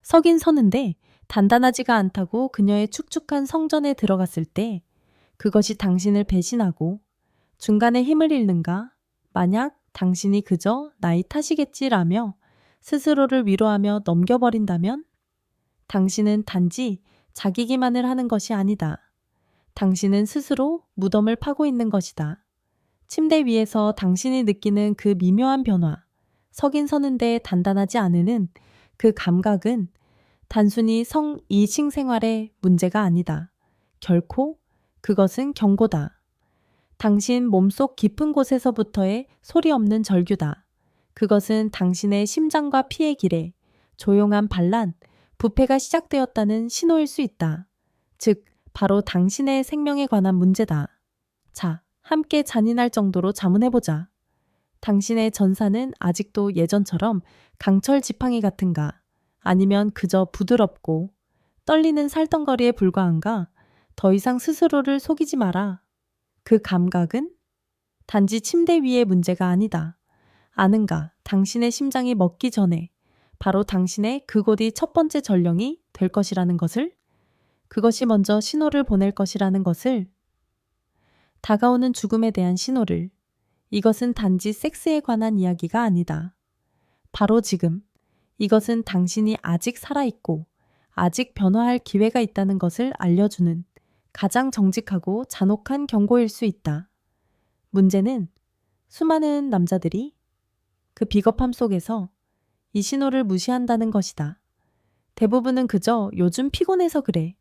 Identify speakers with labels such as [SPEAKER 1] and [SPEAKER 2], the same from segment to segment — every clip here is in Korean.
[SPEAKER 1] 서긴 서는데 단단하지가 않다고 그녀의 축축한 성전에 들어갔을 때 그것이 당신을 배신하고 중간에 힘을 잃는가? 만약 당신이 그저 나이 탓이겠지라며 스스로를 위로하며 넘겨버린다면 당신은 단지 자기 기만을 하는 것이 아니다. 당신은 스스로 무덤을 파고 있는 것이다. 침대 위에서 당신이 느끼는 그 미묘한 변화, 서긴 서는데 단단하지 않으는 그 감각은 단순히 이식 생활의 문제가 아니다. 결코 그것은 경고다. 당신 몸속 깊은 곳에서부터의 소리 없는 절규다. 그것은 당신의 심장과 피의 길에 조용한 반란, 부패가 시작되었다는 신호일 수 있다. 즉, 바로 당신의 생명에 관한 문제다. 자, 함께 잔인할 정도로 자문해보자. 당신의 전사는 아직도 예전처럼 강철 지팡이 같은가? 아니면 그저 부드럽고 떨리는 살덩거리에 불과한가? 더 이상 스스로를 속이지 마라. 그 감각은 단지 침대 위의 문제가 아니다. 아는가? 당신의 심장이 멎기 전에 바로 당신의 그곳이 첫 번째 전령이 될 것이라는 것을, 그것이 먼저 신호를 보낼 것이라는 것을, 다가오는 죽음에 대한 신호를. 이것은 단지 섹스에 관한 이야기가 아니다. 바로 지금 이것은 당신이 아직 살아있고 아직 변화할 기회가 있다는 것을 알려주는 가장 정직하고 잔혹한 경고일 수 있다. 문제는 수많은 남자들이 그 비겁함 속에서 이 신호를 무시한다는 것이다. 대부분은 그저 요즘 피곤해서 그래.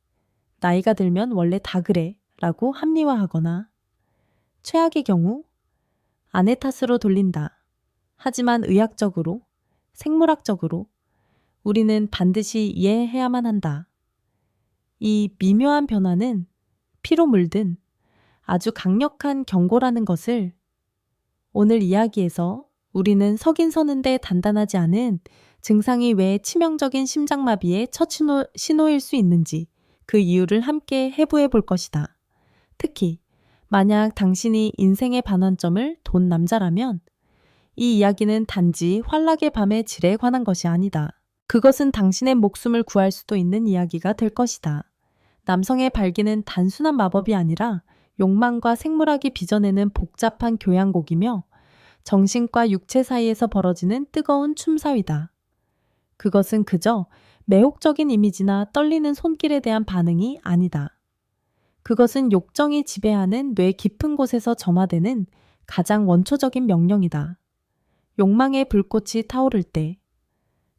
[SPEAKER 1] 나이가 들면 원래 다 그래. 라고 합리화하거나 최악의 경우 아내 탓으로 돌린다. 하지만 의학적으로, 생물학적으로 우리는 반드시 이해해야만 한다. 이 미묘한 변화는 피로 물든 아주 강력한 경고라는 것을 오늘 이야기에서 우리는 서긴 서는데 단단하지 않은 증상이 왜 치명적인 심장마비의 첫 신호일 수 있는지 그 이유를 함께 해부해 볼 것이다. 특히 만약 당신이 인생의 반환점을 돈 남자라면 이 이야기는 단지 환락의 밤의 질에 관한 것이 아니다. 그것은 당신의 목숨을 구할 수도 있는 이야기가 될 것이다. 남성의 발기는 단순한 마법이 아니라 욕망과 생물학이 빚어내는 복잡한 교향곡이며 정신과 육체 사이에서 벌어지는 뜨거운 춤사위다. 그것은 그저 매혹적인 이미지나 떨리는 손길에 대한 반응이 아니다. 그것은 욕정이 지배하는 뇌 깊은 곳에서 점화되는 가장 원초적인 명령이다. 욕망의 불꽃이 타오를 때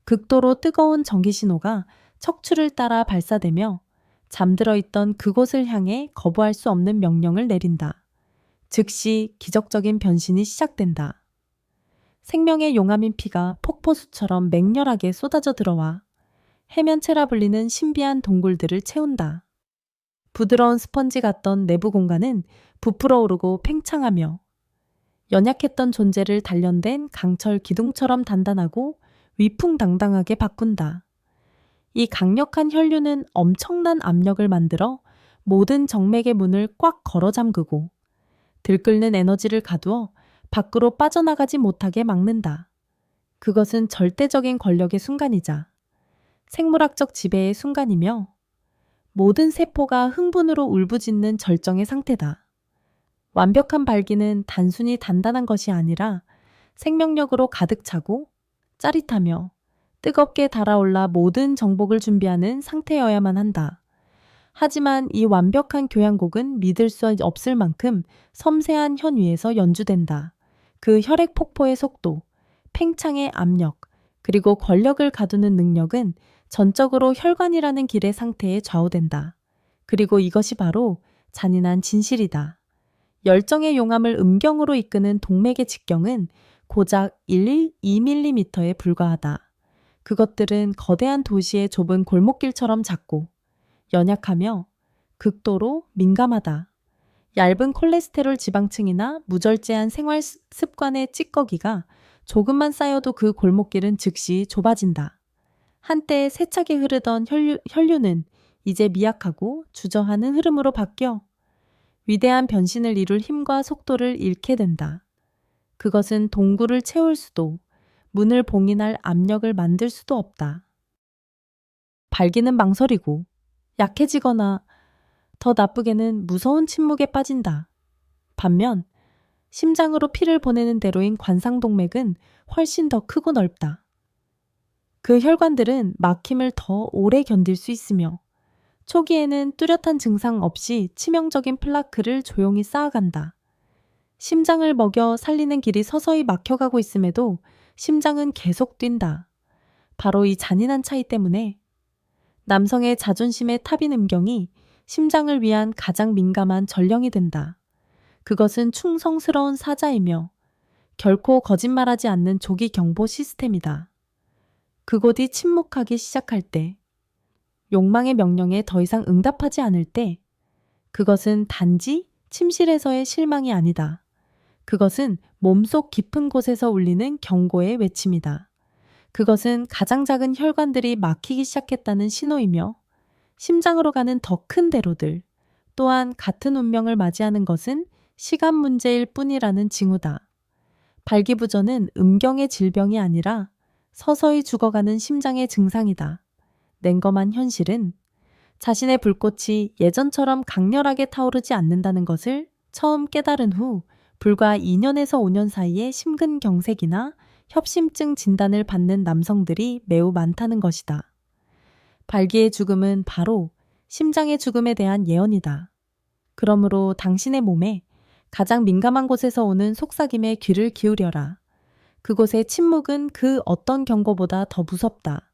[SPEAKER 1] 극도로 뜨거운 전기 신호가 척추를 따라 발사되며 잠들어 있던 그곳을 향해 거부할 수 없는 명령을 내린다. 즉시 기적적인 변신이 시작된다. 생명의 용암인 피가 폭포수처럼 맹렬하게 쏟아져 들어와 해면체라 불리는 신비한 동굴들을 채운다. 부드러운 스펀지 같던 내부 공간은 부풀어 오르고 팽창하며 연약했던 존재를 단련된 강철 기둥처럼 단단하고 위풍당당하게 바꾼다. 이 강력한 혈류는 엄청난 압력을 만들어 모든 정맥의 문을 꽉 걸어 잠그고 들끓는 에너지를 가두어 밖으로 빠져나가지 못하게 막는다. 그것은 절대적인 권력의 순간이자 생물학적 지배의 순간이며 모든 세포가 흥분으로 울부짖는 절정의 상태다. 완벽한 발기는 단순히 단단한 것이 아니라 생명력으로 가득 차고 짜릿하며 뜨겁게 달아올라 모든 정복을 준비하는 상태여야만 한다. 하지만 이 완벽한 교향곡은 믿을 수 없을 만큼 섬세한 현 위에서 연주된다. 그 혈액 폭포의 속도, 팽창의 압력, 그리고 권력을 가두는 능력은 전적으로 혈관이라는 길의 상태에 좌우된다. 그리고 이것이 바로 잔인한 진실이다. 열정의 용암을 음경으로 이끄는 동맥의 직경은 고작 1-2mm에 불과하다. 그것들은 거대한 도시의 좁은 골목길처럼 작고 연약하며 극도로 민감하다. 얇은 콜레스테롤 지방층이나 무절제한 생활 습관의 찌꺼기가 조금만 쌓여도 그 골목길은 즉시 좁아진다. 한때 세차게 흐르던 혈류는 이제 미약하고 주저하는 흐름으로 바뀌어 위대한 변신을 이룰 힘과 속도를 잃게 된다. 그것은 동굴을 채울 수도 문을 봉인할 압력을 만들 수도 없다. 발기는 망설이고 약해지거나 더 나쁘게는 무서운 침묵에 빠진다. 반면 심장으로 피를 보내는 대로인 관상동맥은 훨씬 더 크고 넓다. 그 혈관들은 막힘을 더 오래 견딜 수 있으며 초기에는 뚜렷한 증상 없이 치명적인 플라크를 조용히 쌓아간다. 심장을 먹여 살리는 길이 서서히 막혀가고 있음에도 심장은 계속 뛴다. 바로 이 잔인한 차이 때문에 남성의 자존심의 탑인 음경이 심장을 위한 가장 민감한 전령이 된다. 그것은 충성스러운 사자이며 결코 거짓말하지 않는 조기 경보 시스템이다. 그곳이 침묵하기 시작할 때, 욕망의 명령에 더 이상 응답하지 않을 때, 그것은 단지 침실에서의 실망이 아니다. 그것은 몸속 깊은 곳에서 울리는 경고의 외침이다. 그것은 가장 작은 혈관들이 막히기 시작했다는 신호이며 심장으로 가는 더 큰 대로들 또한 같은 운명을 맞이하는 것은 시간 문제일 뿐이라는 징후다. 발기부전은 음경의 질병이 아니라 서서히 죽어가는 심장의 증상이다. 냉검한 현실은 자신의 불꽃이 예전처럼 강렬하게 타오르지 않는다는 것을 처음 깨달은 후 불과 2년에서 5년 사이에 심근경색이나 협심증 진단을 받는 남성들이 매우 많다는 것이다. 발기의 죽음은 바로 심장의 죽음에 대한 예언이다. 그러므로 당신의 몸에 가장 민감한 곳에서 오는 속삭임에 귀를 기울여라. 그곳의 침묵은 그 어떤 경고보다 더 무섭다.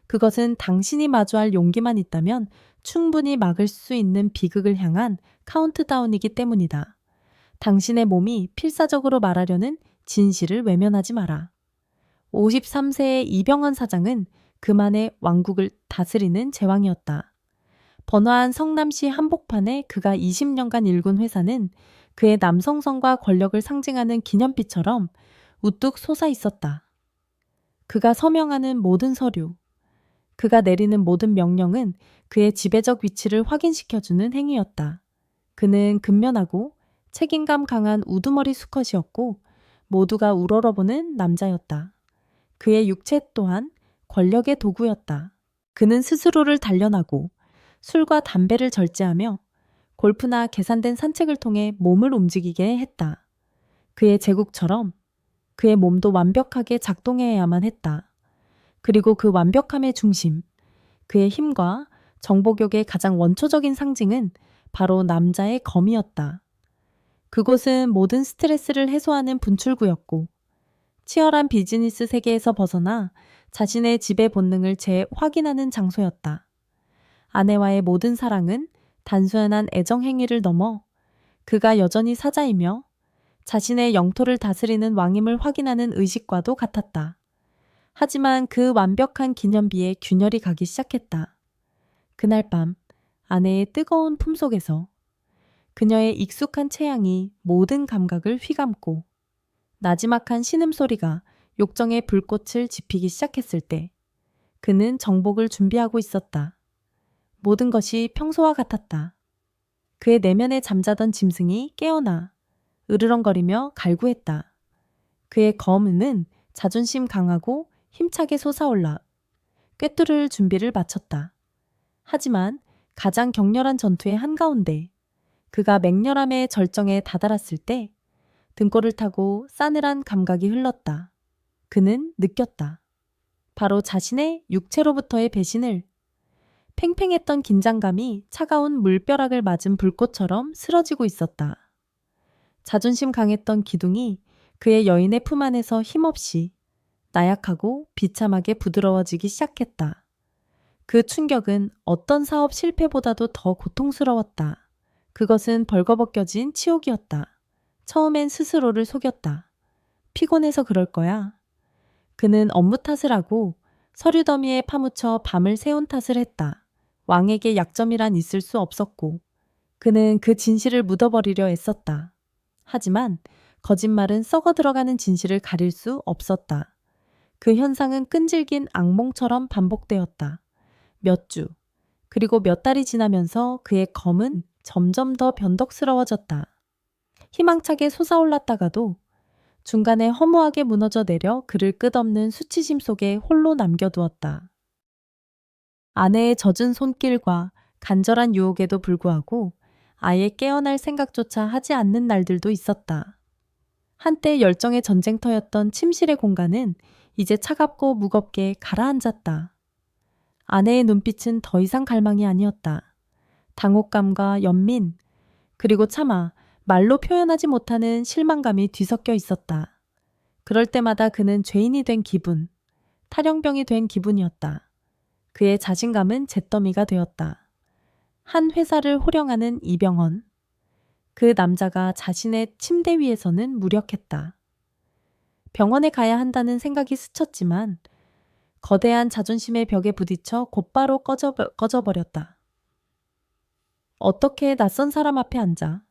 [SPEAKER 1] 그것은 당신이 마주할 용기만 있다면 충분히 막을 수 있는 비극을 향한 카운트다운이기 때문이다. 당신의 몸이 필사적으로 말하려는 진실을 외면하지 마라. 53세의 이병헌 사장은 그만의 왕국을 다스리는 제왕이었다. 번화한 성남시 한복판에 그가 20년간 일군 회사는 그의 남성성과 권력을 상징하는 기념비처럼 우뚝 솟아 있었다. 그가 서명하는 모든 서류, 그가 내리는 모든 명령은 그의 지배적 위치를 확인시켜주는 행위였다. 그는 근면하고 책임감 강한 우두머리 수컷이었고 모두가 우러러보는 남자였다. 그의 육체 또한 권력의 도구였다. 그는 스스로를 단련하고 술과 담배를 절제하며 골프나 계산된 산책을 통해 몸을 움직이게 했다. 그의 제국처럼 그의 몸도 완벽하게 작동해야만 했다. 그리고 그 완벽함의 중심, 그의 힘과 정복욕의 가장 원초적인 상징은 바로 남자의 검이었다. 그곳은 모든 스트레스를 해소하는 분출구였고 치열한 비즈니스 세계에서 벗어나 자신의 지배 본능을 재확인하는 장소였다. 아내와의 모든 사랑은 단순한 애정 행위를 넘어 그가 여전히 사자이며 자신의 영토를 다스리는 왕임을 확인하는 의식과도 같았다. 하지만 그 완벽한 기념비에 균열이 가기 시작했다. 그날 밤 아내의 뜨거운 품속에서 그녀의 익숙한 체향이 모든 감각을 휘감고 나지막한 신음소리가 욕정의 불꽃을 지피기 시작했을 때 그는 정복을 준비하고 있었다. 모든 것이 평소와 같았다. 그의 내면에 잠자던 짐승이 깨어나 으르렁거리며 갈구했다. 그의 검은 자존심 강하고 힘차게 솟아올라 꿰뚫을 준비를 마쳤다. 하지만 가장 격렬한 전투의 한가운데 그가 맹렬함의 절정에 다다랐을 때 등골을 타고 싸늘한 감각이 흘렀다. 그는 느꼈다. 바로 자신의 육체로부터의 배신을. 팽팽했던 긴장감이 차가운 물벼락을 맞은 불꽃처럼 쓰러지고 있었다. 자존심 강했던 기둥이 그의 여인의 품 안에서 힘없이 나약하고 비참하게 부드러워지기 시작했다. 그 충격은 어떤 사업 실패보다도 더 고통스러웠다. 그것은 벌거벗겨진 치욕이었다. 처음엔 스스로를 속였다. 피곤해서 그럴 거야. 그는 업무 탓을 하고 서류 더미에 파묻혀 밤을 새운 탓을 했다. 왕에게 약점이란 있을 수 없었고 그는 그 진실을 묻어버리려 애썼다. 하지만 거짓말은 썩어 들어가는 진실을 가릴 수 없었다. 그 현상은 끈질긴 악몽처럼 반복되었다. 몇 주, 그리고 몇 달이 지나면서 그의 검은 점점 더 변덕스러워졌다. 희망차게 솟아올랐다가도 중간에 허무하게 무너져 내려 그를 끝없는 수치심 속에 홀로 남겨두었다. 아내의 젖은 손길과 간절한 유혹에도 불구하고 아예 깨어날 생각조차 하지 않는 날들도 있었다. 한때 열정의 전쟁터였던 침실의 공간은 이제 차갑고 무겁게 가라앉았다. 아내의 눈빛은 더 이상 갈망이 아니었다. 당혹감과 연민, 그리고 차마 말로 표현하지 못하는 실망감이 뒤섞여 있었다. 그럴 때마다 그는 죄인이 된 기분, 탈영병이 된 기분이었다. 그의 자신감은 잿더미가 되었다. 한 회사를 호령하는 이병헌. 그 남자가 자신의 침대 위에서는 무력했다. 병원에 가야 한다는 생각이 스쳤지만 거대한 자존심의 벽에 부딪혀 곧바로 꺼져버렸다. 어떻게 낯선 사람 앞에 앉아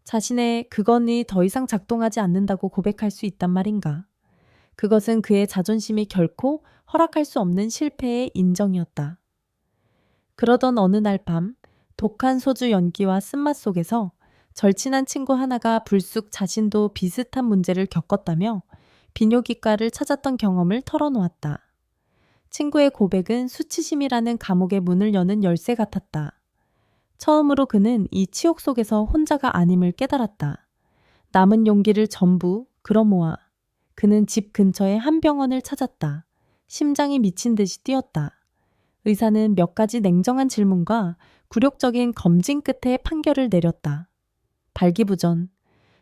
[SPEAKER 1] 자신의 그건이 더 이상 작동하지 않는다고 고백할 수 있단 말인가. 그것은 그의 자존심이 결코 허락할 수 없는 실패의 인정이었다. 그러던 어느 날 밤 독한 소주 연기와 쓴맛 속에서 절친한 친구 하나가 불쑥 자신도 비슷한 문제를 겪었다며 비뇨기과를 찾았던 경험을 털어놓았다. 친구의 고백은 수치심이라는 감옥의 문을 여는 열쇠 같았다. 처음으로 그는 이 치욕 속에서 혼자가 아님을 깨달았다. 남은 용기를 전부 끌어모아 그는 집 근처의 한 병원을 찾았다. 심장이 미친 듯이 뛰었다. 의사는 몇 가지 냉정한 질문과 굴욕적인 검진 끝에 판결을 내렸다. 발기부전.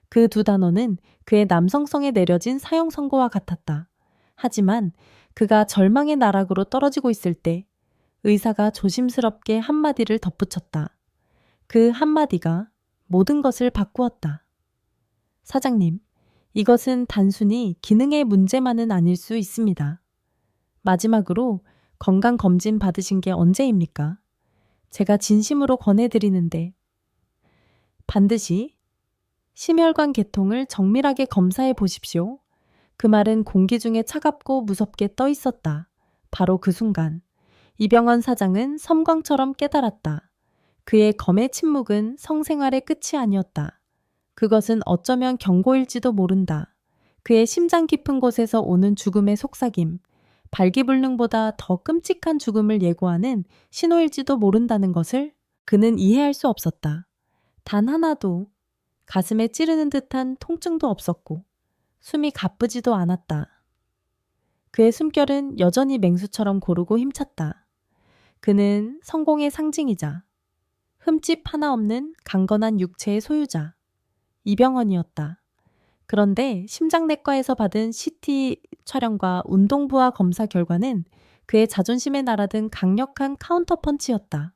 [SPEAKER 1] 그 두 단어는 그의 남성성에 내려진 사형 선고와 같았다. 하지만 그가 절망의 나락으로 떨어지고 있을 때 의사가 조심스럽게 한마디를 덧붙였다. 그 한마디가 모든 것을 바꾸었다. 사장님, 이것은 단순히 기능의 문제만은 아닐 수 있습니다. 마지막으로 건강검진 받으신 게 언제입니까? 제가 진심으로 권해드리는데 반드시 심혈관 계통을 정밀하게 검사해 보십시오. 그 말은 공기 중에 차갑고 무섭게 떠 있었다. 바로 그 순간 이병헌 사장은 섬광처럼 깨달았다. 그의 검의 침묵은 성생활의 끝이 아니었다. 그것은 어쩌면 경고일지도 모른다. 그의 심장 깊은 곳에서 오는 죽음의 속삭임, 발기불능보다 더 끔찍한 죽음을 예고하는 신호일지도 모른다는 것을 그는 이해할 수 없었다. 단 하나도 가슴에 찌르는 듯한 통증도 없었고 숨이 가쁘지도 않았다. 그의 숨결은 여전히 맹수처럼 고르고 힘찼다. 그는 성공의 상징이자 흠집 하나 없는 강건한 육체의 소유자, 이병헌이었다. 그런데 심장내과에서 받은 CT 촬영과 운동부하 검사 결과는 그의 자존심에 날아든 강력한 카운터펀치였다.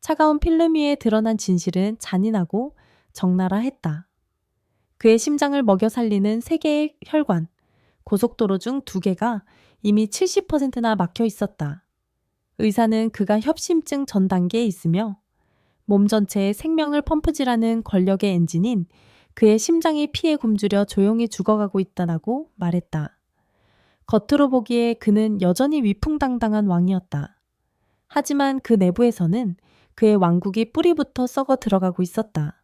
[SPEAKER 1] 차가운 필름 위에 드러난 진실은 잔인하고 적나라했다. 그의 심장을 먹여 살리는 3개의 혈관, 고속도로 중 2개가 이미 70%나 막혀 있었다. 의사는 그가 협심증 전 단계에 있으며 몸 전체에 생명을 펌프질하는 권력의 엔진인 그의 심장이 피에 굶주려 조용히 죽어가고 있다고 말했다. 겉으로 보기에 그는 여전히 위풍당당한 왕이었다. 하지만 그 내부에서는 그의 왕국이 뿌리부터 썩어 들어가고 있었다.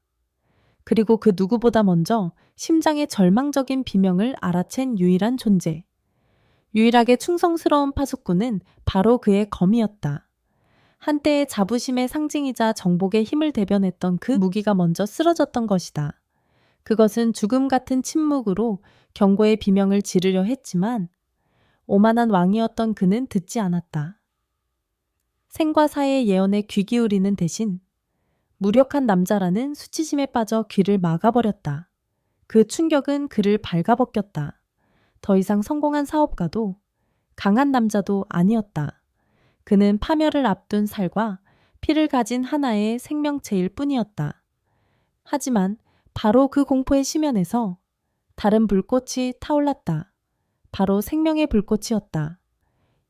[SPEAKER 1] 그리고 그 누구보다 먼저 심장의 절망적인 비명을 알아챈 유일한 존재. 유일하게 충성스러운 파수꾼은 바로 그의 검이었다. 한때의 자부심의 상징이자 정복의 힘을 대변했던 그 무기가 먼저 쓰러졌던 것이다. 그것은 죽음 같은 침묵으로 경고의 비명을 지르려 했지만 오만한 왕이었던 그는 듣지 않았다. 생과 사의 예언에 귀 기울이는 대신 무력한 남자라는 수치심에 빠져 귀를 막아버렸다. 그 충격은 그를 발가벗겼다. 더 이상 성공한 사업가도 강한 남자도 아니었다. 그는 파멸을 앞둔 살과 피를 가진 하나의 생명체일 뿐이었다. 하지만 바로 그 공포의 심연에서 다른 불꽃이 타올랐다. 바로 생명의 불꽃이었다.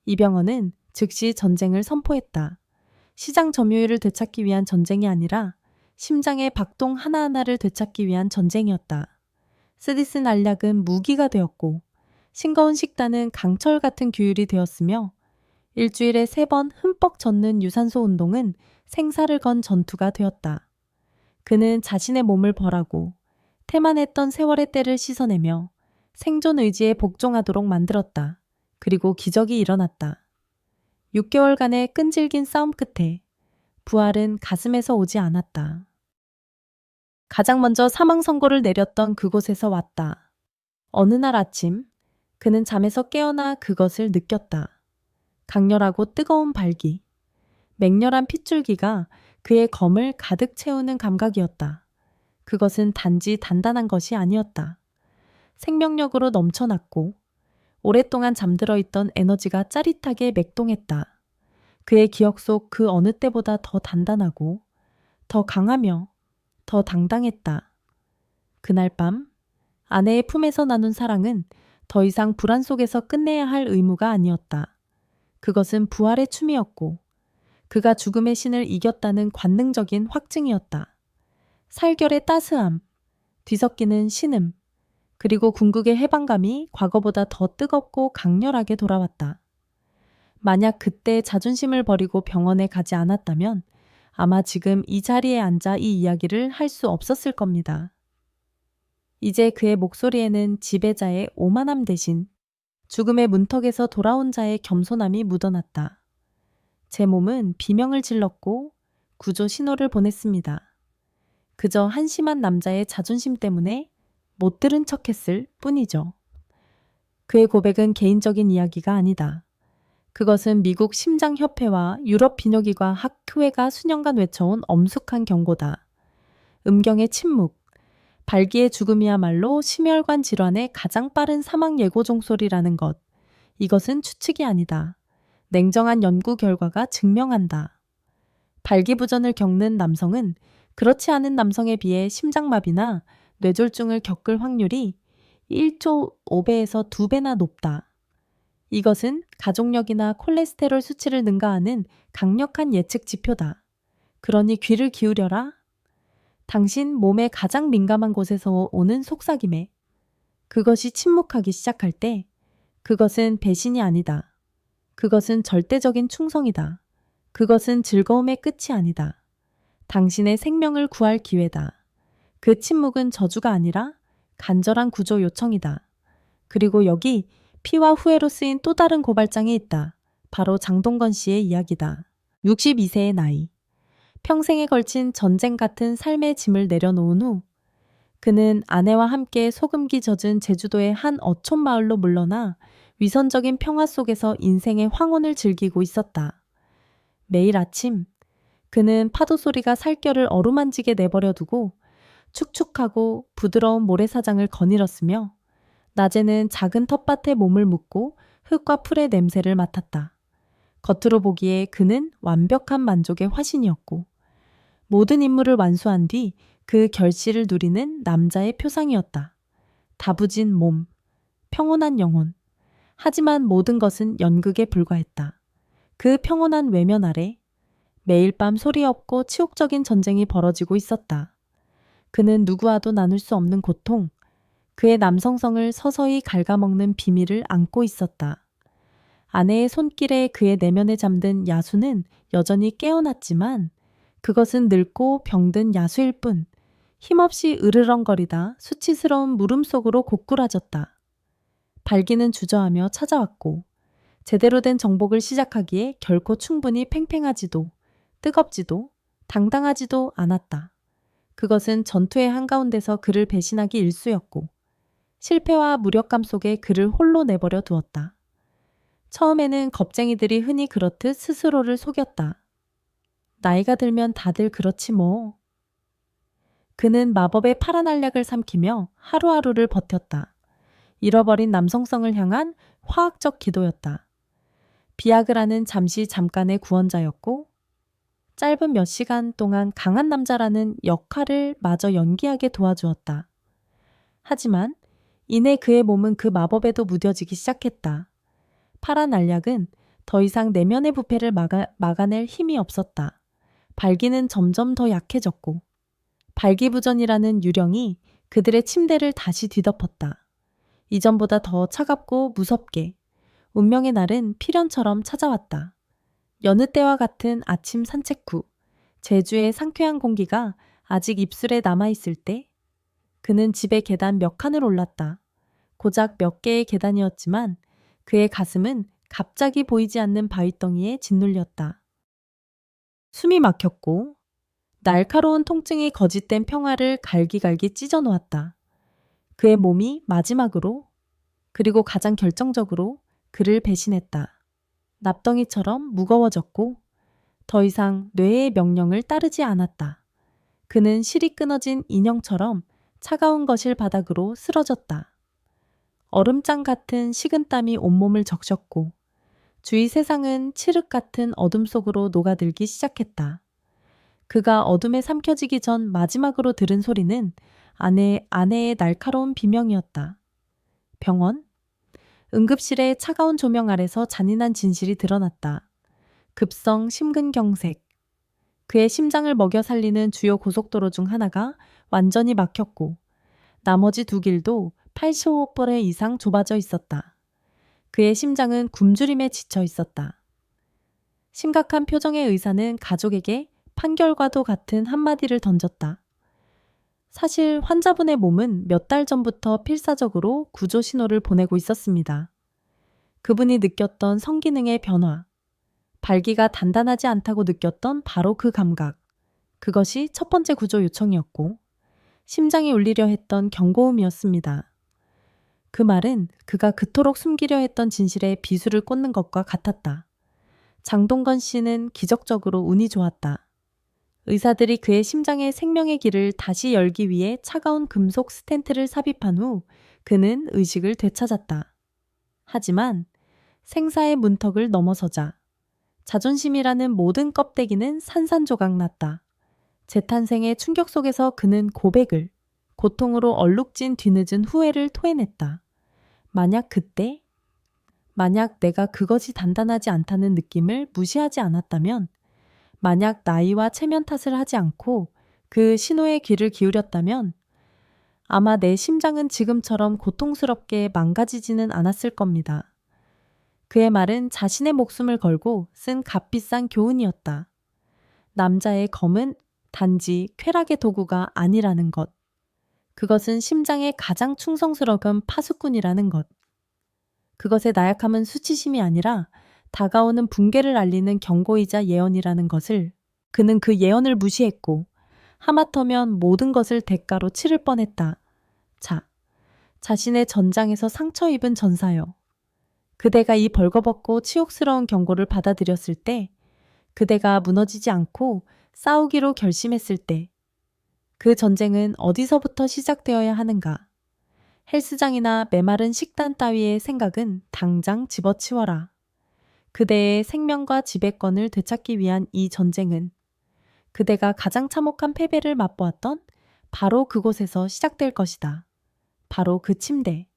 [SPEAKER 1] 이병헌은 즉시 전쟁을 선포했다. 시장 점유율을 되찾기 위한 전쟁이 아니라 심장의 박동 하나하나를 되찾기 위한 전쟁이었다. 쓰디쓴 알약은 무기가 되었고 싱거운 식단은 강철 같은 규율이 되었으며 일주일에 3번 흠뻑 젖는 유산소 운동은 생사를 건 전투가 되었다. 그는 자신의 몸을 벌하고 태만했던 세월의 때를 씻어내며 생존 의지에 복종하도록 만들었다. 그리고 기적이 일어났다. 6개월간의 끈질긴 싸움 끝에 부활은 가슴에서 오지 않았다. 가장 먼저 사망 선고를 내렸던 그곳에서 왔다. 어느 날 아침 그는 잠에서 깨어나 그것을 느꼈다. 강렬하고 뜨거운 발기, 맹렬한 핏줄기가 그의 검을 가득 채우는 감각이었다. 그것은 단지 단단한 것이 아니었다. 생명력으로 넘쳐났고 오랫동안 잠들어 있던 에너지가 짜릿하게 맥동했다. 그의 기억 속 그 어느 때보다 더 단단하고 더 강하며 더 당당했다. 그날 밤 아내의 품에서 나눈 사랑은 더 이상 불안 속에서 끝내야 할 의무가 아니었다. 그것은 부활의 춤이었고 그가 죽음의 신을 이겼다는 관능적인 확증이었다. 살결의 따스함, 뒤섞이는 신음, 그리고 궁극의 해방감이 과거보다 더 뜨겁고 강렬하게 돌아왔다. 만약 그때 자존심을 버리고 병원에 가지 않았다면 아마 지금 이 자리에 앉아 이 이야기를 할 수 없었을 겁니다. 이제 그의 목소리에는 지배자의 오만함 대신 죽음의 문턱에서 돌아온 자의 겸손함이 묻어났다. 제 몸은 비명을 질렀고 구조 신호를 보냈습니다. 그저 한심한 남자의 자존심 때문에 못 들은 척했을 뿐이죠. 그의 고백은 개인적인 이야기가 아니다. 그것은 미국 심장협회와 유럽 비뇨기과 학회가 수년간 외쳐온 엄숙한 경고다. 음경의 침묵, 발기의 죽음이야말로 심혈관 질환의 가장 빠른 사망 예고 종소리라는 것. 이것은 추측이 아니다. 냉정한 연구 결과가 증명한다. 발기부전을 겪는 남성은 그렇지 않은 남성에 비해 심장마비나 뇌졸중을 겪을 확률이 1조 5배에서 2배나 높다. 이것은 가족력이나 콜레스테롤 수치를 능가하는 강력한 예측 지표다. 그러니 귀를 기울여라. 당신 몸의 가장 민감한 곳에서 오는 속삭임에 그것이 침묵하기 시작할 때 그것은 배신이 아니다. 그것은 절대적인 충성이다. 그것은 즐거움의 끝이 아니다. 당신의 생명을 구할 기회다. 그 침묵은 저주가 아니라 간절한 구조 요청이다. 그리고 여기 피와 후회로 쓰인 또 다른 고발장이 있다. 바로 장동건 씨의 이야기다. 62세의 나이. 평생에 걸친 전쟁 같은 삶의 짐을 내려놓은 후 그는 아내와 함께 소금기 젖은 제주도의 한 어촌 마을로 물러나 위선적인 평화 속에서 인생의 황혼을 즐기고 있었다. 매일 아침 그는 파도 소리가 살결을 어루만지게 내버려 두고 축축하고 부드러운 모래사장을 거닐었으며 낮에는 작은 텃밭에 몸을 묻고 흙과 풀의 냄새를 맡았다. 겉으로 보기에 그는 완벽한 만족의 화신이었고 모든 임무를 완수한 뒤 그 결실을 누리는 남자의 표상이었다. 다부진 몸, 평온한 영혼. 하지만 모든 것은 연극에 불과했다. 그 평온한 외면 아래 매일 밤 소리 없고 치욕적인 전쟁이 벌어지고 있었다. 그는 누구와도 나눌 수 없는 고통, 그의 남성성을 서서히 갉아먹는 비밀을 안고 있었다. 아내의 손길에 그의 내면에 잠든 야수는 여전히 깨어났지만 그것은 늙고 병든 야수일 뿐 힘없이 으르렁거리다 수치스러운 물음 속으로 고꾸라졌다. 발기는 주저하며 찾아왔고 제대로 된 정복을 시작하기에 결코 충분히 팽팽하지도 뜨겁지도 당당하지도 않았다. 그것은 전투의 한가운데서 그를 배신하기 일쑤였고 실패와 무력감 속에 그를 홀로 내버려 두었다. 처음에는 겁쟁이들이 흔히 그렇듯 스스로를 속였다. 나이가 들면 다들 그렇지 뭐. 그는 마법의 파란 알약을 삼키며 하루하루를 버텼다. 잃어버린 남성성을 향한 화학적 기도였다. 비아그라는 잠깐의 구원자였고 짧은 몇 시간 동안 강한 남자라는 역할을 마저 연기하게 도와주었다. 하지만 이내 그의 몸은 그 마법에도 무뎌지기 시작했다. 파란 알약은 더 이상 내면의 부패를 막아낼 힘이 없었다. 발기는 점점 더 약해졌고 발기부전이라는 유령이 그들의 침대를 다시 뒤덮었다. 이전보다 더 차갑고 무섭게 운명의 날은 필연처럼 찾아왔다. 여느 때와 같은 아침 산책 후 제주의 상쾌한 공기가 아직 입술에 남아있을 때 그는 집의 계단 몇 칸을 올랐다. 고작 몇 개의 계단이었지만 그의 가슴은 갑자기 보이지 않는 바위덩이에 짓눌렸다. 숨이 막혔고 날카로운 통증이 거짓된 평화를 갈기갈기 찢어 놓았다. 그의 몸이 마지막으로 그리고 가장 결정적으로 그를 배신했다. 납덩이처럼 무거워졌고 더 이상 뇌의 명령을 따르지 않았다. 그는 실이 끊어진 인형처럼 차가운 거실 바닥으로 쓰러졌다. 얼음장 같은 식은땀이 온몸을 적셨고 주위 세상은 칠흑 같은 어둠 속으로 녹아들기 시작했다. 그가 어둠에 삼켜지기 전 마지막으로 들은 소리는 아내의 날카로운 비명이었다. 병원? 응급실의 차가운 조명 아래서 잔인한 진실이 드러났다. 급성 심근경색. 그의 심장을 먹여 살리는 주요 고속도로 중 하나가 완전히 막혔고 나머지 두 길도 85볼에 이상 좁아져 있었다. 그의 심장은 굶주림에 지쳐 있었다. 심각한 표정의 의사는 가족에게 판결과도 같은 한마디를 던졌다. 사실 환자분의 몸은 몇 달 전부터 필사적으로 구조 신호를 보내고 있었습니다. 그분이 느꼈던 성기능의 변화, 발기가 단단하지 않다고 느꼈던 바로 그 감각, 그것이 첫 번째 구조 요청이었고 심장이 울리려 했던 경고음이었습니다. 그 말은 그가 그토록 숨기려 했던 진실에 비수를 꽂는 것과 같았다. 장동건 씨는 기적적으로 운이 좋았다. 의사들이 그의 심장에 생명의 길을 다시 열기 위해 차가운 금속 스텐트를 삽입한 후 그는 의식을 되찾았다. 하지만 생사의 문턱을 넘어서자 자존심이라는 모든 껍데기는 산산조각 났다. 재탄생의 충격 속에서 그는 고백을, 고통으로 얼룩진 뒤늦은 후회를 토해냈다. 만약 내가 그것이 단단하지 않다는 느낌을 무시하지 않았다면, 만약 나이와 체면 탓을 하지 않고 그 신호에 귀를 기울였다면, 아마 내 심장은 지금처럼 고통스럽게 망가지지는 않았을 겁니다. 그의 말은 자신의 목숨을 걸고 쓴 값비싼 교훈이었다. 남자의 검은 단지 쾌락의 도구가 아니라는 것. 그것은 심장의 가장 충성스러운 파수꾼이라는 것. 그것의 나약함은 수치심이 아니라 다가오는 붕괴를 알리는 경고이자 예언이라는 것을 그는 그 예언을 무시했고 하마터면 모든 것을 대가로 치를 뻔했다. 자신의 전장에서 상처 입은 전사여. 그대가 이 벌거벗고 치욕스러운 경고를 받아들였을 때, 그대가 무너지지 않고 싸우기로 결심했을 때, 그 전쟁은 어디서부터 시작되어야 하는가? 헬스장이나 메마른 식단 따위의 생각은 당장 집어치워라. 그대의 생명과 지배권을 되찾기 위한 이 전쟁은 그대가 가장 참혹한 패배를 맛보았던 바로 그곳에서 시작될 것이다. 바로 그 침대.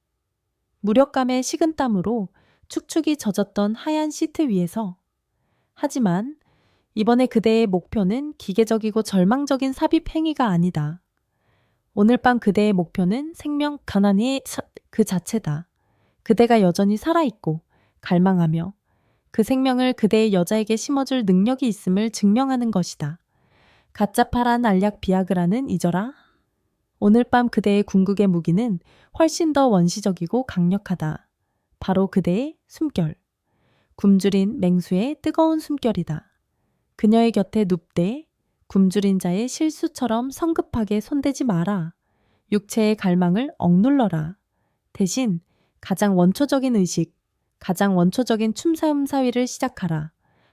[SPEAKER 1] 무력감의 식은땀으로 축축이 젖었던 하얀 시트 위에서. 하지만 이번에 그대의 목표는 기계적이고 절망적인 삽입 행위가 아니다. 오늘 밤 그대의 목표는 생명 가난의 그 자체다. 그대가 여전히 살아있고 갈망하며 그 생명을 그대의 여자에게 심어줄 능력이 있음을 증명하는 것이다. 가짜 파란 알약 비아그라는 잊어라. 오늘 밤 그대의 궁극의 무기는 훨씬 더 원시적이고 강력하다. 바로 그대의 숨결. 굶주린 맹수의 뜨거운 숨결이다. 그녀의 곁에 눕되 굶주린 자의 실수처럼 성급하게 손대지 마라. 육체의 갈망을 억눌러라. 대신 가장 원초적인 의식, 가장 원초적인 춤사위를 시작하라.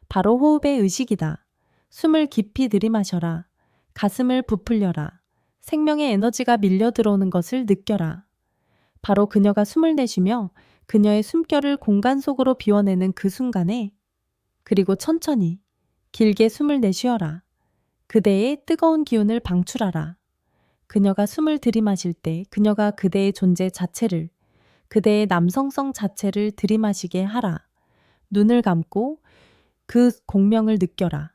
[SPEAKER 1] 바로 호흡의 의식이다. 숨을 깊이 들이마셔라. 가슴을 부풀려라. 생명의 에너지가 밀려 들어오는 것을 느껴라. 바로 그녀가 숨을 내쉬며 그녀의 숨결을 공간 속으로 비워내는 그 순간에, 그리고 천천히 길게 숨을 내쉬어라. 그대의 뜨거운 기운을 방출하라. 그녀가 숨을 들이마실 때 그녀가 그대의 존재 자체를, 그대의 남성성 자체를 들이마시게 하라. 눈을 감고 그 공명을 느껴라.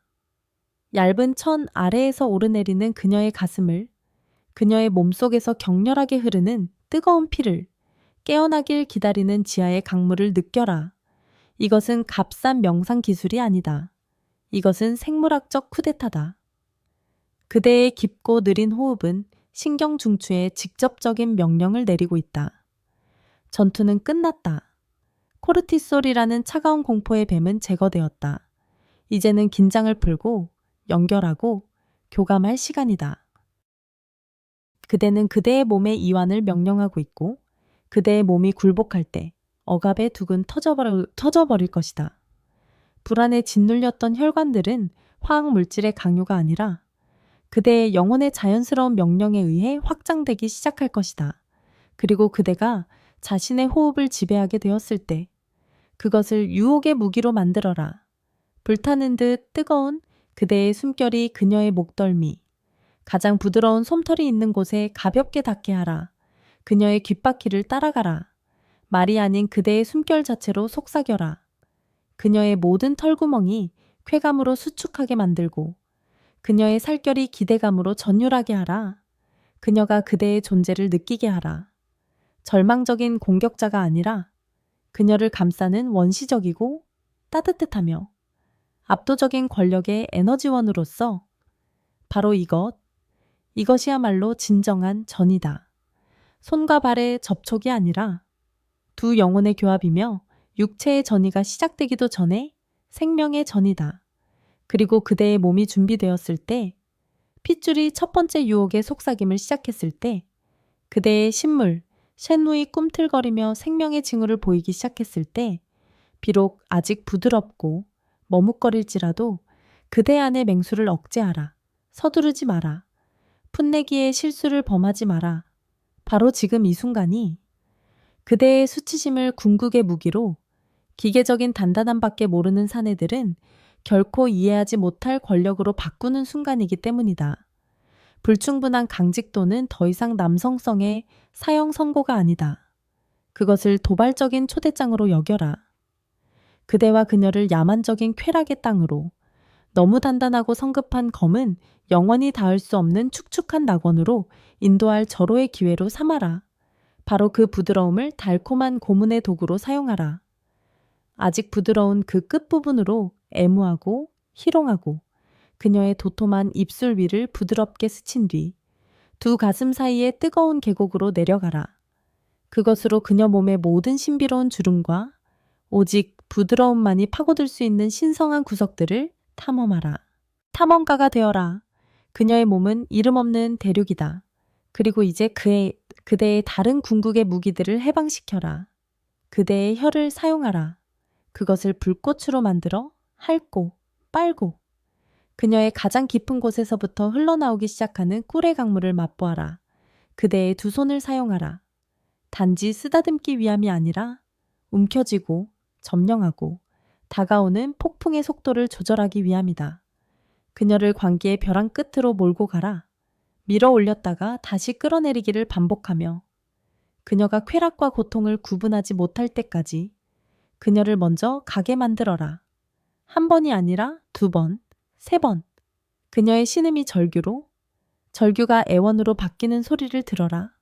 [SPEAKER 1] 얇은 천 아래에서 오르내리는 그녀의 가슴을, 그녀의 몸속에서 격렬하게 흐르는 뜨거운 피를, 깨어나길 기다리는 지하의 강물을 느껴라. 이것은 값싼 명상 기술이 아니다. 이것은 생물학적 쿠데타다. 그대의 깊고 느린 호흡은 신경 중추에 직접적인 명령을 내리고 있다. 전투는 끝났다. 코르티솔이라는 차가운 공포의 뱀은 제거되었다. 이제는 긴장을 풀고 연결하고 교감할 시간이다. 그대는 그대의 몸의 이완을 명령하고 있고 그대의 몸이 굴복할 때 억압의 둑은 터져버릴 것이다. 불안에 짓눌렸던 혈관들은 화학 물질의 강요가 아니라 그대의 영혼의 자연스러운 명령에 의해 확장되기 시작할 것이다. 그리고 그대가 자신의 호흡을 지배하게 되었을 때 그것을 유혹의 무기로 만들어라. 불타는 듯 뜨거운 그대의 숨결이 그녀의 목덜미, 가장 부드러운 솜털이 있는 곳에 가볍게 닿게 하라. 그녀의 귓바퀴를 따라가라. 말이 아닌 그대의 숨결 자체로 속삭여라. 그녀의 모든 털구멍이 쾌감으로 수축하게 만들고 그녀의 살결이 기대감으로 전율하게 하라. 그녀가 그대의 존재를 느끼게 하라. 절망적인 공격자가 아니라 그녀를 감싸는 원시적이고 따뜻하며 압도적인 권력의 에너지원으로서 바로 이것이야말로 진정한 전이다. 손과 발의 접촉이 아니라 두 영혼의 교합이며 육체의 전이가 시작되기도 전에 생명의 전이다. 그리고 그대의 몸이 준비되었을 때, 핏줄이 첫 번째 유혹의 속삭임을 시작했을 때, 그대의 신물, 쇳무이 꿈틀거리며 생명의 징후를 보이기 시작했을 때, 비록 아직 부드럽고 머뭇거릴지라도 그대 안의 맹수를 억제하라. 서두르지 마라. 풋내기에 실수를 범하지 마라. 바로 지금 이 순간이 그대의 수치심을 궁극의 무기로 기계적인 단단함밖에 모르는 사내들은 결코 이해하지 못할 권력으로 바꾸는 순간이기 때문이다. 불충분한 강직도는 더 이상 남성성의 사형 선고가 아니다. 그것을 도발적인 초대장으로 여겨라. 그대와 그녀를 야만적인 쾌락의 땅으로, 너무 단단하고 성급한 검은 영원히 닿을 수 없는 축축한 낙원으로 인도할 절호의 기회로 삼아라. 바로 그 부드러움을 달콤한 고문의 도구로 사용하라. 아직 부드러운 그 끝부분으로 애무하고 희롱하고 그녀의 도톰한 입술 위를 부드럽게 스친 뒤 두 가슴 사이의 뜨거운 계곡으로 내려가라. 그것으로 그녀 몸의 모든 신비로운 주름과 오직 부드러움만이 파고들 수 있는 신성한 구석들을 탐험하라. 탐험가가 되어라. 그녀의 몸은 이름 없는 대륙이다. 그리고 이제 그대의 다른 궁극의 무기들을 해방시켜라. 그대의 혀를 사용하라. 그것을 불꽃으로 만들어 핥고 빨고 그녀의 가장 깊은 곳에서부터 흘러나오기 시작하는 꿀의 강물을 맛보아라. 그대의 두 손을 사용하라. 단지 쓰다듬기 위함이 아니라 움켜쥐고 점령하고 다가오는 폭풍의 속도를 조절하기 위함이다. 그녀를 광기의 벼랑 끝으로 몰고 가라. 밀어 올렸다가 다시 끌어내리기를 반복하며 그녀가 쾌락과 고통을 구분하지 못할 때까지 그녀를 먼저 가게 만들어라. 한 번이 아니라 두 번, 세 번. 그녀의 신음이 절규로, 절규가 애원으로 바뀌는 소리를 들어라.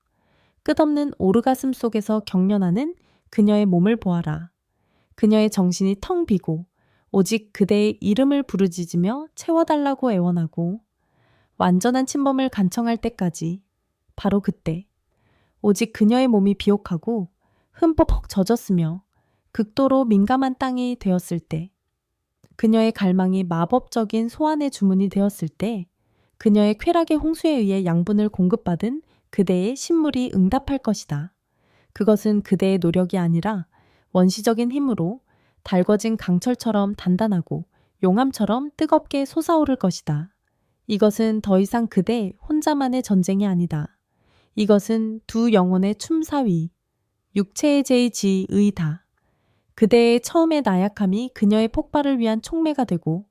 [SPEAKER 1] 끝없는 오르가슴 속에서 경련하는 그녀의 몸을 보아라. 그녀의 정신이 텅 비고 오직 그대의 이름을 부르짖으며 채워달라고 애원하고 완전한 침범을 간청할 때까지 바로 그때 오직 그녀의 몸이 비옥하고 흠뻑 젖었으며 극도로 민감한 땅이 되었을 때 그녀의 갈망이 마법적인 소환의 주문이 되었을 때 그녀의 쾌락의 홍수에 의해 양분을 공급받은 그대의 신물이 응답할 것이다. 그것은 그대의 노력이 아니라 원시적인 힘으로 달궈진 강철처럼 단단하고 용암처럼 뜨겁게 솟아오를 것이다. 이것은 더 이상 그대 혼자만의 전쟁이 아니다. 이것은 두 영혼의 춤사위, 육체의 제의지의다. 그대의 처음의 나약함이 그녀의 폭발을 위한 촉매가 되고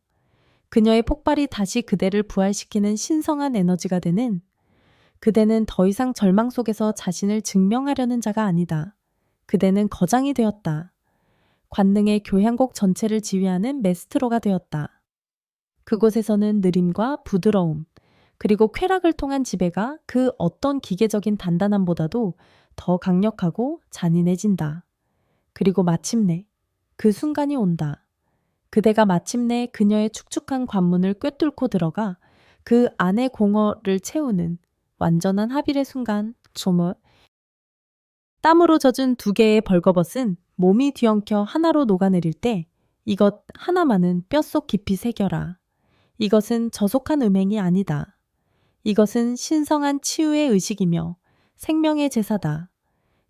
[SPEAKER 1] 그녀의 폭발이 다시 그대를 부활시키는 신성한 에너지가 되는 그대는 더 이상 절망 속에서 자신을 증명하려는 자가 아니다. 그대는 거장이 되었다. 관능의 교향곡 전체를 지휘하는 메스트로가 되었다. 그곳에서는 느림과 부드러움, 그리고 쾌락을 통한 지배가 그 어떤 기계적인 단단함보다도 더 강력하고 잔인해진다. 그리고 마침내 그 순간이 온다. 그대가 마침내 그녀의 축축한 관문을 꿰뚫고 들어가 그 안의 공허를 채우는 완전한 합일의 순간, 땀으로 젖은 두 개의 벌거벗은 몸이 뒤엉켜 하나로 녹아내릴 때 이것 하나만은 뼛속 깊이 새겨라. 이것은 저속한 음행이 아니다. 이것은 신성한 치유의 의식이며 생명의 제사다.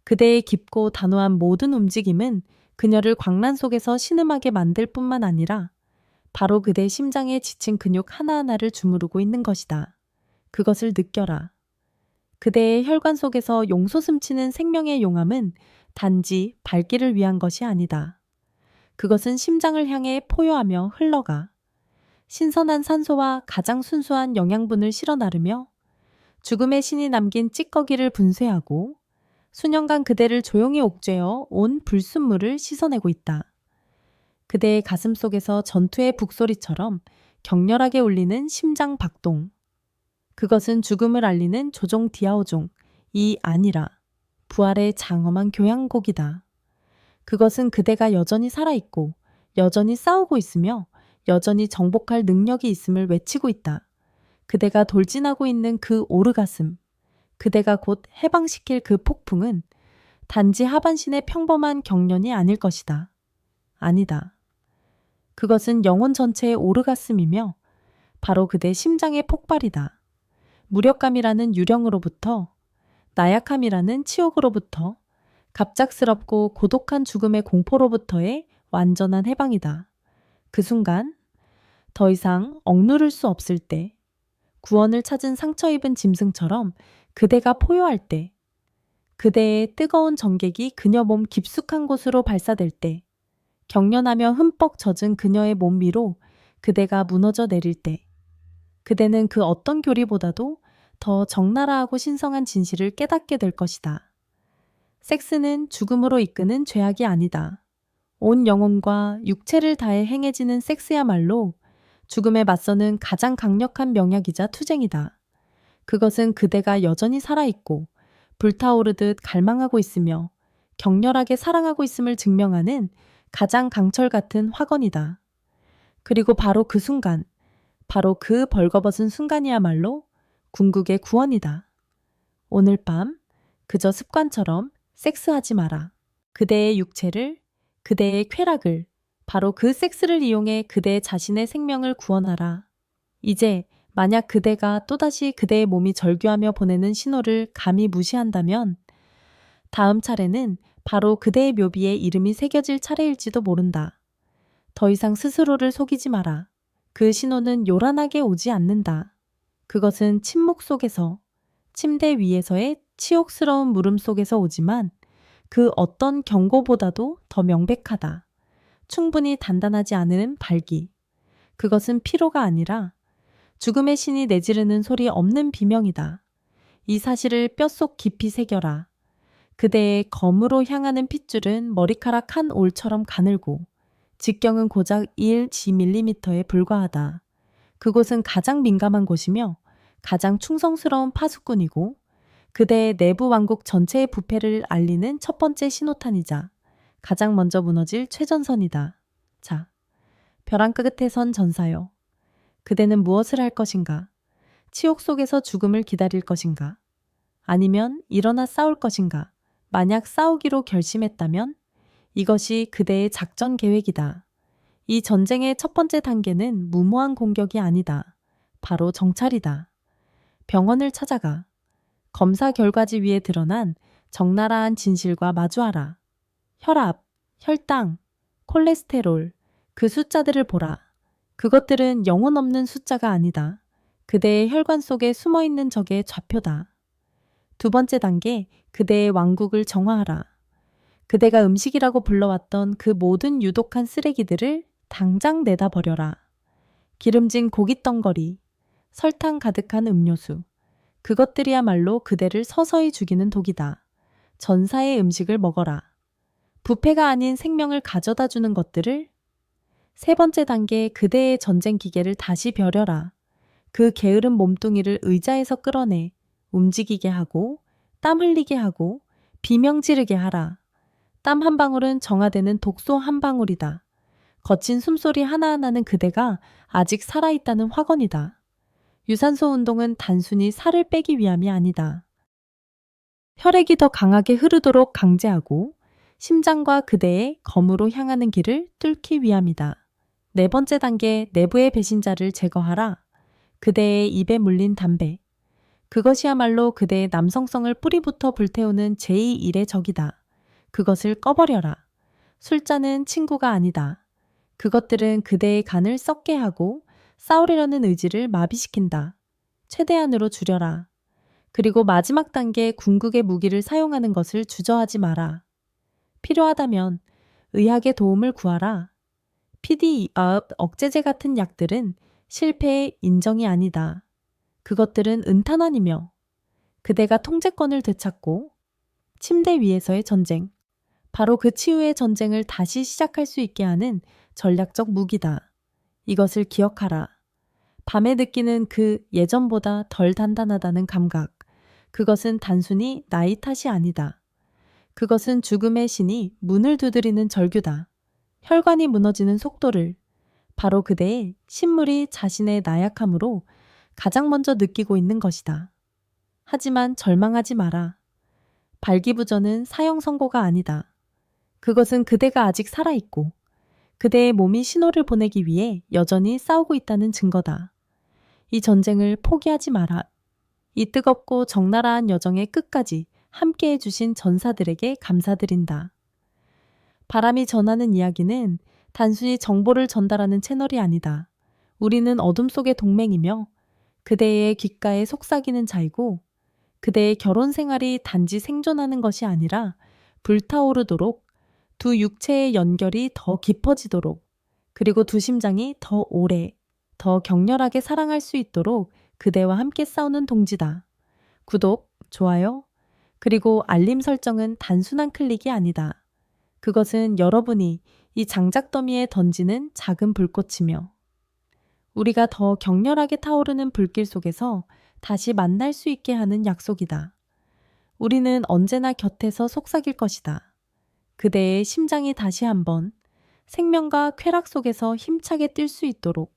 [SPEAKER 1] 그대의 깊고 단호한 모든 움직임은 그녀를 광란 속에서 신음하게 만들 뿐만 아니라 바로 그대 심장에 지친 근육 하나하나를 주무르고 있는 것이다. 그것을 느껴라. 그대의 혈관 속에서 용솟음치는 생명의 용암은 단지 발길을 위한 것이 아니다. 그것은 심장을 향해 포효하며 흘러가 신선한 산소와 가장 순수한 영양분을 실어 나르며 죽음의 신이 남긴 찌꺼기를 분쇄하고 수년간 그대를 조용히 옥죄어 온 불순물을 씻어내고 있다. 그대의 가슴 속에서 전투의 북소리처럼 격렬하게 울리는 심장 박동. 그것은 죽음을 알리는 조종 디아오종이 아니라 부활의 장엄한 교향곡이다. 그것은 그대가 여전히 살아있고 여전히 싸우고 있으며 여전히 정복할 능력이 있음을 외치고 있다. 그대가 돌진하고 있는 그 오르가슴, 그대가 곧 해방시킬 그 폭풍은 단지 하반신의 평범한 경련이 아닐 것이다. 아니다. 그것은 영혼 전체의 오르가슴이며 바로 그대 심장의 폭발이다. 무력감이라는 유령으로부터, 나약함이라는 치욕으로부터, 갑작스럽고 고독한 죽음의 공포로부터의 완전한 해방이다. 그 순간, 더 이상 억누를 수 없을 때, 구원을 찾은 상처 입은 짐승처럼 그대가 포효할 때, 그대의 뜨거운 정객이 그녀 몸 깊숙한 곳으로 발사될 때, 경련하며 흠뻑 젖은 그녀의 몸 위로 그대가 무너져 내릴 때, 그대는 그 어떤 교리보다도 더 적나라하고 신성한 진실을 깨닫게 될 것이다. 섹스는 죽음으로 이끄는 죄악이 아니다. 온 영혼과 육체를 다해 행해지는 섹스야말로 죽음에 맞서는 가장 강력한 명약이자 투쟁이다. 그것은 그대가 여전히 살아있고 불타오르듯 갈망하고 있으며 격렬하게 사랑하고 있음을 증명하는 가장 강철 같은 화건이다. 그리고 바로 그 순간, 바로 그 벌거벗은 순간이야말로 궁극의 구원이다. 오늘 밤 그저 습관처럼 섹스하지 마라. 그대의 육체를, 그대의 쾌락을, 바로 그 섹스를 이용해 그대 자신의 생명을 구원하라. 이제 만약 그대가 또다시 그대의 몸이 절규하며 보내는 신호를 감히 무시한다면 다음 차례는 바로 그대의 묘비에 이름이 새겨질 차례일지도 모른다. 더 이상 스스로를 속이지 마라. 그 신호는 요란하게 오지 않는다. 그것은 침묵 속에서, 침대 위에서의 치욕스러운 물음 속에서 오지만 그 어떤 경고보다도 더 명백하다. 충분히 단단하지 않은 발기. 그것은 피로가 아니라 죽음의 신이 내지르는 소리 없는 비명이다. 이 사실을 뼛속 깊이 새겨라. 그대의 검으로 향하는 핏줄은 머리카락 한 올처럼 가늘고 직경은 고작 1gm에 불과하다. 그곳은 가장 민감한 곳이며 가장 충성스러운 파수꾼이고 그대의 내부 왕국 전체의 부패를 알리는 첫 번째 신호탄이자 가장 먼저 무너질 최전선이다. 자, 벼랑 끝에 선 전사여. 그대는 무엇을 할 것인가? 치욕 속에서 죽음을 기다릴 것인가? 아니면 일어나 싸울 것인가? 만약 싸우기로 결심했다면 이것이 그대의 작전 계획이다. 이 전쟁의 첫 번째 단계는 무모한 공격이 아니다. 바로 정찰이다. 병원을 찾아가. 검사 결과지 위에 드러난 적나라한 진실과 마주하라. 혈압, 혈당, 콜레스테롤, 그 숫자들을 보라. 그것들은 영혼 없는 숫자가 아니다. 그대의 혈관 속에 숨어있는 적의 좌표다. 두 번째 단계, 그대의 왕국을 정화하라. 그대가 음식이라고 불러왔던 그 모든 유독한 쓰레기들을 당장 내다 버려라. 기름진 고깃덩거리, 설탕 가득한 음료수, 그것들이야말로 그대를 서서히 죽이는 독이다. 전사의 음식을 먹어라. 부패가 아닌 생명을 가져다 주는 것들을. 세 번째 단계, 그대의 전쟁 기계를 다시 벼려라. 그 게으른 몸뚱이를 의자에서 끌어내 움직이게 하고 땀 흘리게 하고 비명 지르게 하라. 땀 한 방울은 정화되는 독소 한 방울이다. 거친 숨소리 하나하나는 그대가 아직 살아있다는 확언이다. 유산소 운동은 단순히 살을 빼기 위함이 아니다. 혈액이 더 강하게 흐르도록 강제하고 심장과 그대의 검으로 향하는 길을 뚫기 위함이다. 네 번째 단계, 내부의 배신자를 제거하라. 그대의 입에 물린 담배. 그것이야말로 그대의 남성성을 뿌리부터 불태우는 제2일의 적이다. 그것을 꺼버려라. 술잔은 친구가 아니다. 그것들은 그대의 간을 썩게 하고 싸우려는 의지를 마비시킨다. 최대한으로 줄여라. 그리고 마지막 단계 궁극의 무기를 사용하는 것을 주저하지 마라. 필요하다면 의학의 도움을 구하라. PD업 억제제 같은 약들은 실패의 인정이 아니다. 그것들은 은탄환이며 그대가 통제권을 되찾고 침대 위에서의 전쟁, 바로 그 치유의 전쟁을 다시 시작할 수 있게 하는 전략적 무기다. 이것을 기억하라. 밤에 느끼는 그 예전보다 덜 단단하다는 감각, 그것은 단순히 나이 탓이 아니다. 그것은 죽음의 신이 문을 두드리는 절규다. 혈관이 무너지는 속도를 바로 그대의 신물이 자신의 나약함으로 가장 먼저 느끼고 있는 것이다. 하지만 절망하지 마라. 발기부전은 사형 선고가 아니다. 그것은 그대가 아직 살아있고 그대의 몸이 신호를 보내기 위해 여전히 싸우고 있다는 증거다. 이 전쟁을 포기하지 마라. 이 뜨겁고 적나라한 여정의 끝까지 함께해 주신 전사들에게 감사드린다. 바람이 전하는 이야기는 단순히 정보를 전달하는 채널이 아니다. 우리는 어둠 속의 동맹이며 그대의 귓가에 속삭이는 자이고 그대의 결혼 생활이 단지 생존하는 것이 아니라 불타오르도록 두 육체의 연결이 더 깊어지도록 그리고 두 심장이 더 오래, 더 격렬하게 사랑할 수 있도록 그대와 함께 싸우는 동지다. 구독, 좋아요, 그리고 알림 설정은 단순한 클릭이 아니다. 그것은 여러분이 이 장작더미에 던지는 작은 불꽃이며 우리가 더 격렬하게 타오르는 불길 속에서 다시 만날 수 있게 하는 약속이다. 우리는 언제나 곁에서 속삭일 것이다. 그대의 심장이 다시 한번 생명과 쾌락 속에서 힘차게 뛸 수 있도록